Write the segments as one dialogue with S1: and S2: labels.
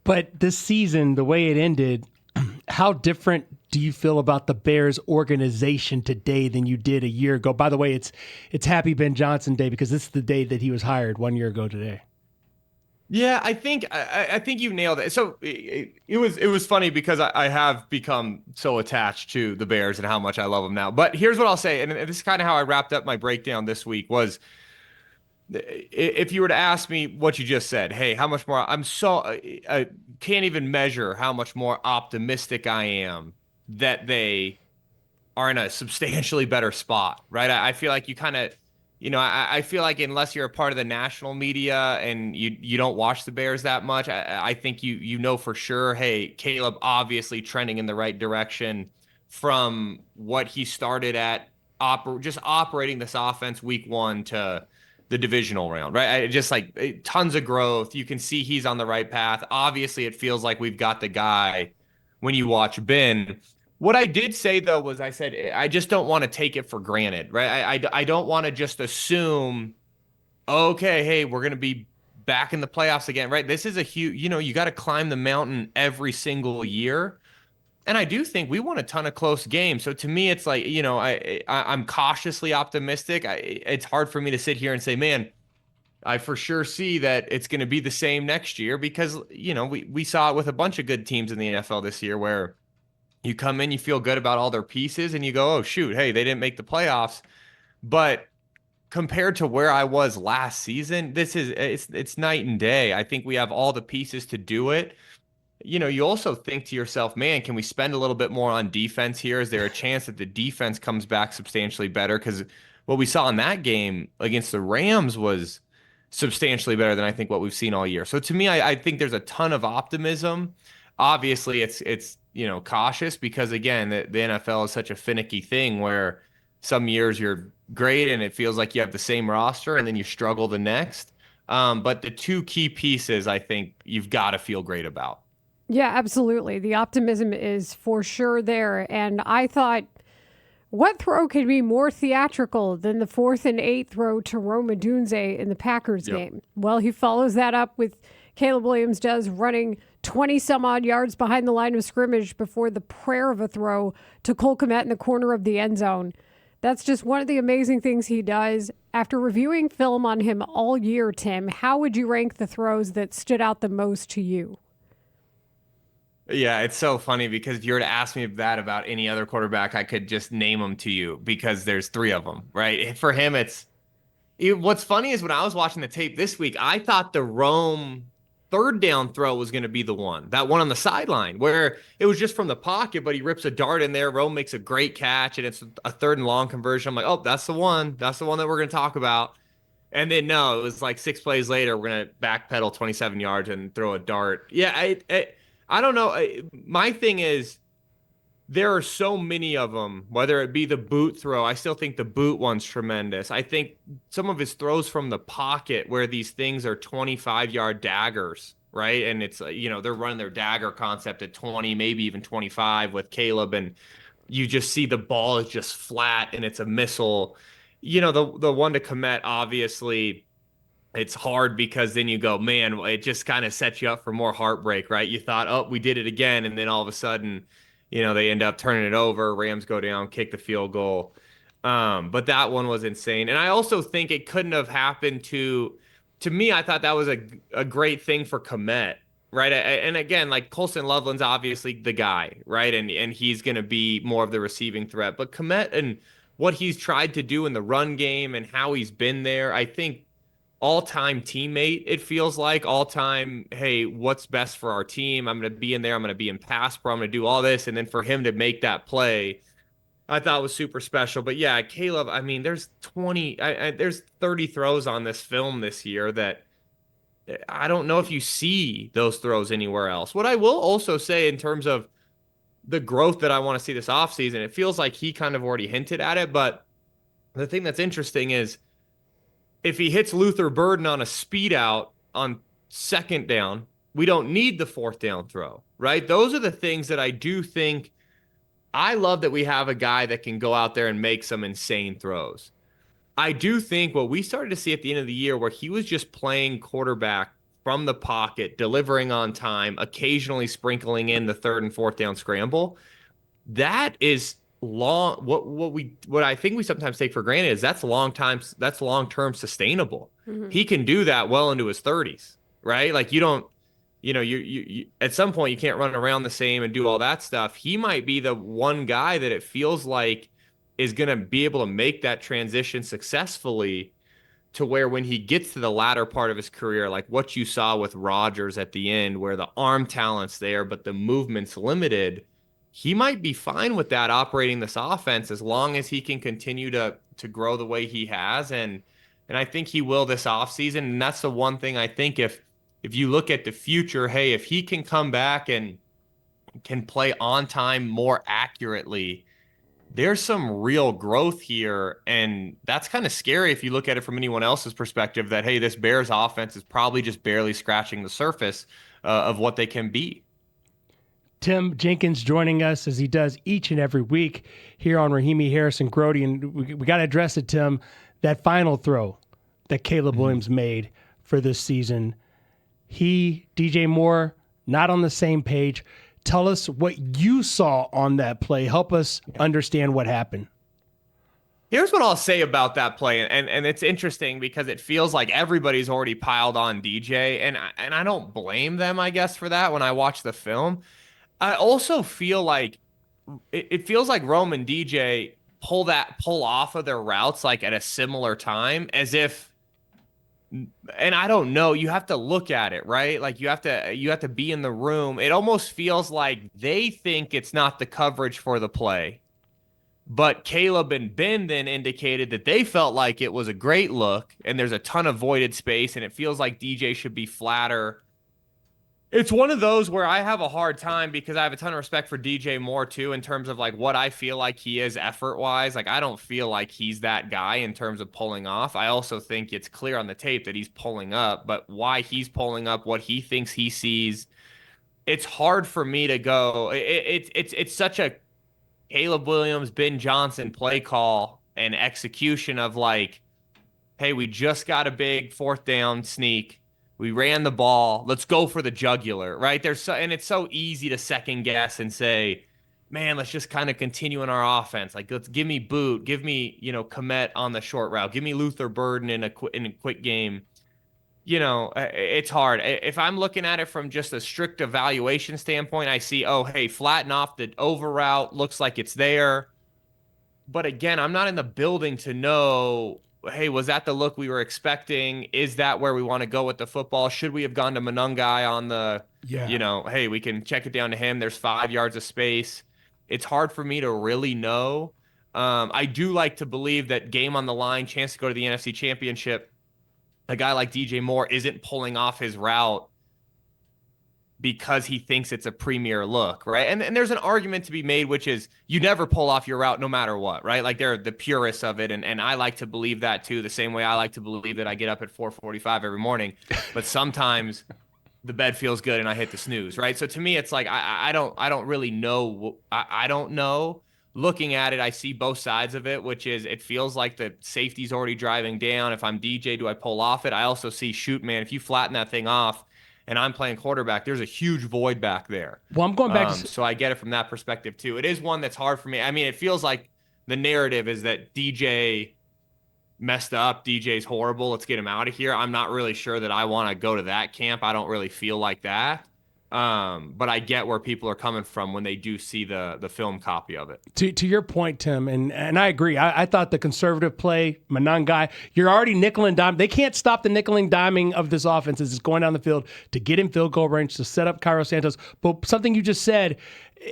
S1: But this season, the way it ended, how different do you feel about the Bears organization today than you did a year ago? By the way, it's Happy Ben Johnson Day because this is the day that he was hired 1 year ago today.
S2: Yeah, I think you nailed it. So it was funny because I have become so attached to the Bears and how much I love them now. But here's what I'll say, and this is kind of how I wrapped up my breakdown this week was if you were to ask me what you just said, hey, how much more I can't even measure how much more optimistic I am that they are in a substantially better spot, right? I feel like you kind of, I feel like unless you're a part of the national media and you don't watch the Bears that much, I think you know for sure, hey, Caleb obviously trending in the right direction from what he started at just operating this offense week one to the divisional round, right? Just like tons of growth. You can see he's on the right path. Obviously, it feels like we've got the guy when you watch Ben. What I did say though was I said I just don't want to take it for granted, right? I don't want to just assume, okay, hey, we're gonna be back in the playoffs again, right? This is a huge, you got to climb the mountain every single year, and I do think we won a ton of close games. So to me, it's like I'm cautiously optimistic. It's hard for me to sit here and say, man, I for sure see that it's going to be the same next year because we saw it with a bunch of good teams in the NFL this year where you come in, you feel good about all their pieces, and you go, oh, shoot, hey, they didn't make the playoffs. But compared to where I was last season, it's night and day. I think we have all the pieces to do it. You also think to yourself, man, can we spend a little bit more on defense here? Is there a chance that the defense comes back substantially better? Because what we saw in that game against the Rams was substantially better than I think what we've seen all year. So to me, I think there's a ton of optimism. Obviously, it's cautious because again, the NFL is such a finicky thing where some years you're great and it feels like you have the same roster, and then you struggle the next. But the two key pieces I think you've got to feel great about.
S3: Yeah, absolutely. The optimism is for sure there. And I thought, what throw could be more theatrical than the 4th and 8 throw to Rome Odunze in the Packers
S2: Yep.
S3: game? Well, he follows that up with Caleb Williams does running 20 some odd yards behind the line of scrimmage before the prayer of a throw to Cole Kmet in the corner of the end zone. That's just one of the amazing things he does. After reviewing film on him all year, Tim, how would you rank the throws that stood out the most to you?
S2: Yeah, it's so funny because if you were to ask me that about any other quarterback, I could just name them to you because there's three of them, right? For him, what's funny is when I was watching the tape this week, I thought the Rome third down throw was going to be the one, that one on the sideline where it was just from the pocket, but he rips a dart in there. Rome makes a great catch, and it's a third and long conversion. I'm like, oh, that's the one. That's the one that we're going to talk about. And then no, it was like 6 plays later, we're gonna backpedal 27 yards and throw a dart. Yeah, I don't know. My thing is there are so many of them. Whether it be the boot throw, I still think the boot one's tremendous. I think some of his throws from the pocket, where these things are 25-yard daggers, right? And it's they're running their dagger concept at 20, maybe even 25 with Caleb, and you just see the ball is just flat and it's a missile. The one to Komet, obviously, it's hard because then you go, man, it just kind of sets you up for more heartbreak, right? You thought, oh, we did it again, and then all of a sudden, they end up turning it over. Rams go down, kick the field goal. But that one was insane, and I also think it couldn't have happened to me. I thought that was a great thing for Komet, right? And again, like Colson Loveland's obviously the guy, right? And he's going to be more of the receiving threat, but Komet and what he's tried to do in the run game and how he's been there, I think all-time teammate, it feels like all-time, hey, what's best for our team? I'm going to be in there. I'm going to be in pass pro. I'm going to do all this. And then for him to make that play, I thought was super special. But yeah, Caleb, I mean, there's 30 throws on this film this year that I don't know if you see those throws anywhere else. What I will also say in terms of the growth that I want to see this offseason, it feels like he kind of already hinted at it. But the thing that's interesting is if he hits Luther Burden on a speed out on second down, we don't need the fourth down throw, right? Those are the things that I do think. I love that we have a guy that can go out there and make some insane throws. I do think what we started to see at the end of the year where he was just playing quarterback from the pocket, delivering on time, occasionally sprinkling in the third and fourth down scramble. That is long. What I think we sometimes take for granted is that's long-term sustainable. He can do that well into his 30s, right? Like you don't, you at some point you can't run around the same and do all that stuff. He might be the one guy that it feels like is going to be able to make that transition successfully, to where when he gets to the latter part of his career, like what you saw with Rodgers at the end, where the arm talent's there, but the movement's limited, he might be fine with that operating this offense as long as he can continue to grow the way he has. And I think he will this offseason. And that's the one thing I think if you look at the future, hey, if he can come back and can play on time more accurately, there's some real growth here. And that's kind of scary if you look at it from anyone else's perspective, that, hey, this Bears offense is probably just barely scratching the surface of what they can be.
S1: Tim Jenkins joining us as he does each and every week here on Rahimi, Harris, and Grote. And we got to address it, Tim, that final throw that Caleb Williams made for this season. He, DJ Moore, not on the same page. Tell us what you saw on that play. Help us understand what happened.
S2: Here's what I'll say about that play, and it's interesting because it feels like everybody's already piled on DJ, and I don't blame them, I guess, for that when I watch the film. I also feel like it feels like Rome and DJ pull off of their routes like at a similar time, as if, and I don't know, you have to look at it, right? Like you have to be in the room. It almost feels like they think it's not the coverage for the play, but Caleb and Ben then indicated that they felt like it was a great look and there's a ton of voided space and it feels like DJ should be flatter. It's one of those where I have a hard time because I have a ton of respect for DJ Moore too, in terms of like what I feel like he is effort wise. Like I don't feel like he's that guy in terms of pulling off. I also think it's clear on the tape that he's pulling up, but why he's pulling up, what he thinks he sees, it's hard for me to go. It's such a Caleb Williams, Ben Johnson play call and execution of like, hey, we just got a big fourth down sneak. We ran the ball. Let's go for the jugular, right? And it's so easy to second guess and say, man, let's just kind of continue in our offense. Like, let's give me Boot, give me, Komet on the short route, give me Luther Burden in a quick game. It's hard. If I'm looking at it from just a strict evaluation standpoint, I see, oh, hey, flatten off the over route. Looks like it's there. But again, I'm not in the building to know, hey, was that the look we were expecting? Is that where we want to go with the football? Should we have gone to Monungai on the, hey, we can check it down to him. There's 5 yards of space. It's hard for me to really know. I do like to believe that game on the line, chance to go to the NFC Championship, a guy like DJ Moore isn't pulling off his route because he thinks it's a premier look, right? And there's an argument to be made, which is you never pull off your route no matter what, right? Like they're the purists of it, and I like to believe that too, the same way I like to believe that I get up at 4:45 every morning, but sometimes the bed feels good and I hit the snooze, right? So to me, it's like I don't really know. I don't know. Looking at it, I see both sides of it, which is it feels like the safety's already driving down. If I'm DJ, do I pull off it? I also see, shoot, man, if you flatten that thing off and I'm playing quarterback, there's a huge void back there.
S1: Well, I'm going back
S2: so I get it from that perspective too. It is one that's hard for me. I mean, it feels like the narrative is that DJ messed up. DJ's horrible. Let's get him out of here. I'm not really sure that I want to go to that camp. I don't really feel like that. But I get where people are coming from when they do see the film copy of it.
S1: To your point, Tim, and I agree. I thought the conservative play, Monungai, you're already nickel and dime. They can't stop the nickel and diming of this offense as it's going down the field to get in field goal range, to set up Cairo Santos. But something you just said,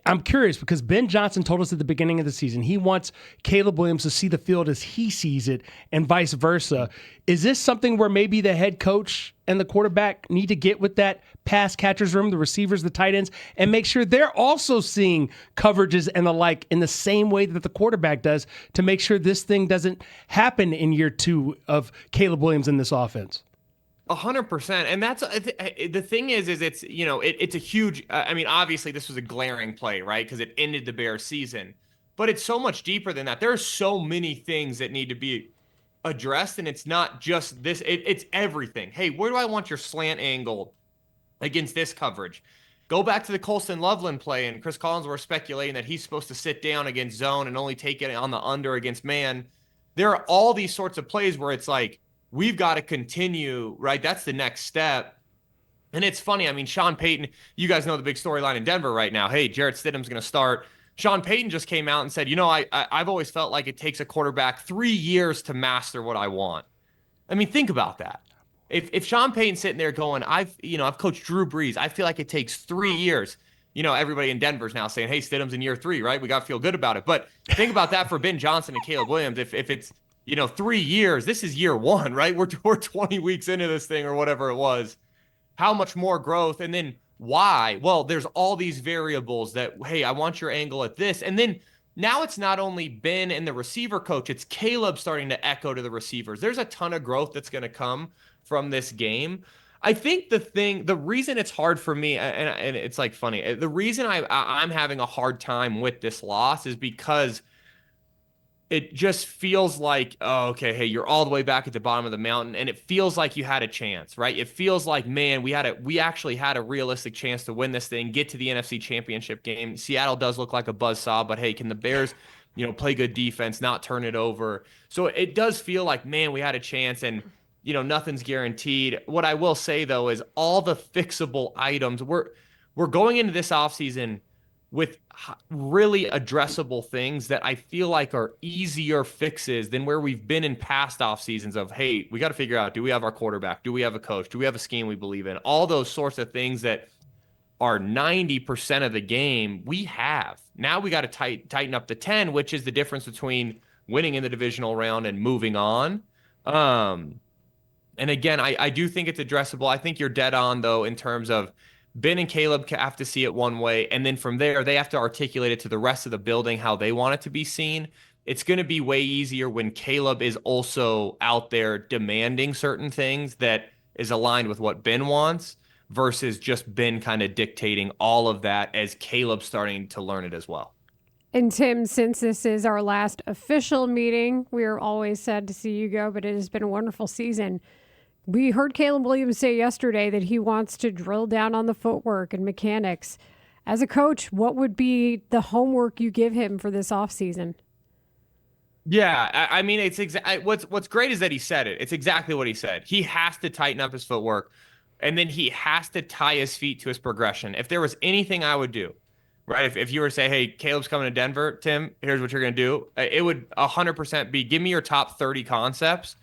S1: I'm curious because Ben Johnson told us at the beginning of the season he wants Caleb Williams to see the field as he sees it and vice versa. Is this something where maybe the head coach and the quarterback need to get with that pass catcher's room, the receivers, the tight ends, and make sure they're also seeing coverages and the like in the same way that the quarterback does to make sure this thing doesn't happen in year 2 of Caleb Williams in this offense?
S2: 100%. And that's the thing is it's, it's a huge, I mean, obviously this was a glaring play, right? Because it ended the Bears season, but it's so much deeper than that. There are so many things that need to be addressed, and it's not just this, it's everything. Hey, where do I want your slant angle against this coverage? Go back to the Colston Loveland play, and Chris Collins were speculating that he's supposed to sit down against zone and only take it on the under against man. There are all these sorts of plays where it's like, we've got to continue, right? That's the next step. And it's funny. I mean, Sean Payton, you guys know the big storyline in Denver right now. Hey, Jarrett Stidham's going to start. Sean Payton just came out and said, I've always felt like it takes a quarterback 3 years to master what I want. I mean, think about that. If Sean Payton's sitting there going, I've coached Drew Brees, I feel like it takes 3 years. Everybody in Denver's now saying, hey, Stidham's in year 3, right? We got to feel good about it. But think about that for Ben Johnson and Caleb Williams. If it's 3 years, this is year 1, right? We're 20 weeks into this thing or whatever it was. How much more growth? And then why? Well, there's all these variables that, hey, I want your angle at this. And then now it's not only Ben and the receiver coach, it's Caleb starting to echo to the receivers. There's a ton of growth that's going to come from this game. I think the reason it's hard for me, and it's like funny, the reason I'm having a hard time with this loss is because it just feels like, oh, okay, hey, you're all the way back at the bottom of the mountain, and it feels like you had a chance, right? It feels like, man, we actually had a realistic chance to win this thing, get to the NFC Championship game. Seattle does look like a buzzsaw, but hey, can the Bears, play good defense, not turn it over? So it does feel like, man, we had a chance, and nothing's guaranteed. What I will say though is all the fixable items, we're going into this offseason with really addressable things that I feel like are easier fixes than where we've been in past off seasons of, hey, we got to figure out, do we have our quarterback? Do we have a coach? Do we have a scheme we believe in? All those sorts of things that are 90% of the game we have. Now we got to tighten up the 10, which is the difference between winning in the divisional round and moving on. And again, I do think it's addressable. I think you're dead on, though, in terms of Ben and Caleb have to see it one way, and then from there, they have to articulate it to the rest of the building how they want it to be seen. It's going to be way easier when Caleb is also out there demanding certain things that is aligned with what Ben wants versus just Ben kind of dictating all of that as Caleb starting to learn it as well.
S3: And Tim, since this is our last official meeting, we are always sad to see you go, but it has been a wonderful season. We heard Caleb Williams say yesterday that he wants to drill down on the footwork and mechanics. As a coach, what would be the homework you give him for this offseason?
S2: Yeah, I mean, it's what's great is that he said it. It's exactly what he said. He has to tighten up his footwork, and then he has to tie his feet to his progression. If there was anything I would do, right, if you were to say, hey, Caleb's coming to Denver, Tim, here's what you're going to do, it would 100% be give me your top 30 concepts,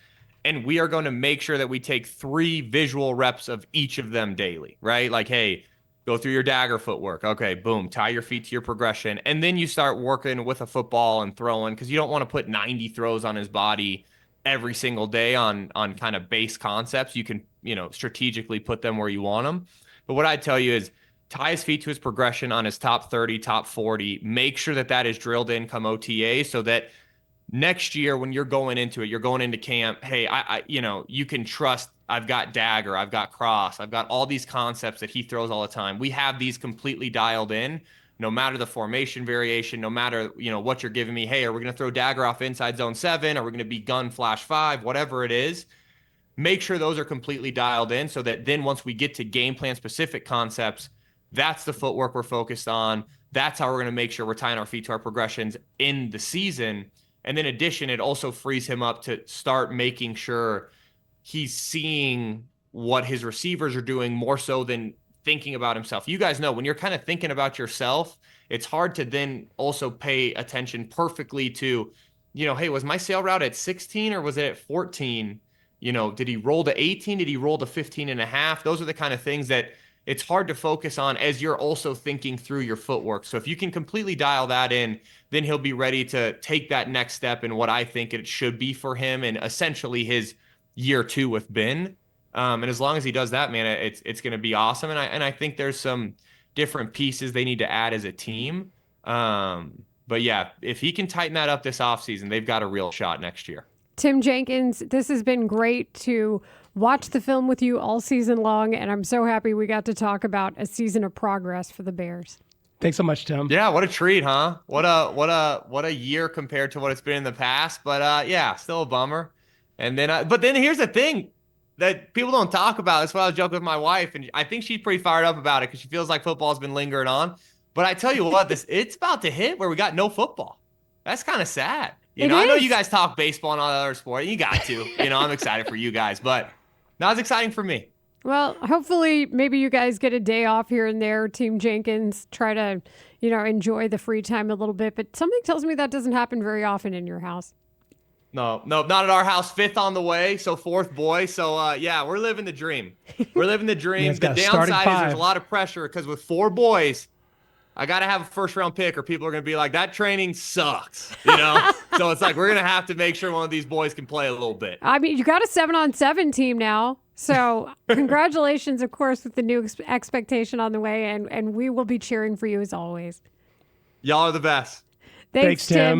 S2: and we are going to make sure that we take 3 visual reps of each of them daily, right? Like, hey, go through your dagger footwork. Okay, boom, tie your feet to your progression. And then you start working with a football and throwing because you don't want to put 90 throws on his body every single day on kind of base concepts. You can, strategically put them where you want them. But what I tell you is tie his feet to his progression on his top 30, top 40. Make sure that is drilled in come OTA so that next year when you're going into it, you're going into camp, hey, you can trust I've got dagger, I've got cross, I've got all these concepts that he throws all the time. We have these completely dialed in, no matter the formation variation, no matter, what you're giving me. Hey, are we going to throw dagger off inside zone 7? Are we going to be gun flash 5? Whatever it is, make sure those are completely dialed in so that then once we get to game plan specific concepts, that's the footwork we're focused on. That's how we're going to make sure we're tying our feet to our progressions in the season. And in addition, it also frees him up to start making sure he's seeing what his receivers are doing more so than thinking about himself. You guys know when you're kind of thinking about yourself, it's hard to then also pay attention perfectly to, hey, was my sail route at 16 or was it at 14? Did he roll to 18? Did he roll to 15 and a half? Those are the kind of things that it's hard to focus on as you're also thinking through your footwork. So if you can completely dial that in, then he'll be ready to take that next step in what I think it should be for him and essentially his year 2 with Ben. And as long as he does that, man, it's going to be awesome. And I think there's some different pieces they need to add as a team. But yeah, if he can tighten that up this offseason, they've got a real shot next year.
S3: Tim Jenkins, this has been great to watch the film with you all season long, and I'm so happy we got to talk about a season of progress for the Bears.
S1: Thanks so much, Tim.
S2: Yeah, what a treat, huh? What a year compared to what it's been in the past. But yeah, still a bummer. And then, but then here's the thing that people don't talk about. That's why I was joking with my wife, and I think she's pretty fired up about it because she feels like football's been lingering on. But I tell you what, it's about to hit where we got no football. That's kind of sad. I know you guys talk baseball and all that other sport. You got to. I'm excited for you guys, but not as exciting for me.
S3: Well, hopefully, maybe you guys get a day off here and there. Team Jenkins, try to, enjoy the free time a little bit. But something tells me that doesn't happen very often in your house.
S2: No, not at our house. 5th on the way, so 4th boy. So, yeah, we're living the dream. We're living the dream. The downside is there's a lot of pressure because with 4 boys, I got to have a first-round pick or people are going to be like, that training sucks, So it's like we're going to have to make sure one of these boys can play a little bit.
S3: I mean, you got a 7-on-7 team now. So congratulations, of course, with the new expectation on the way. And we will be cheering for you as always.
S2: Y'all are the best.
S3: Thanks, Tim.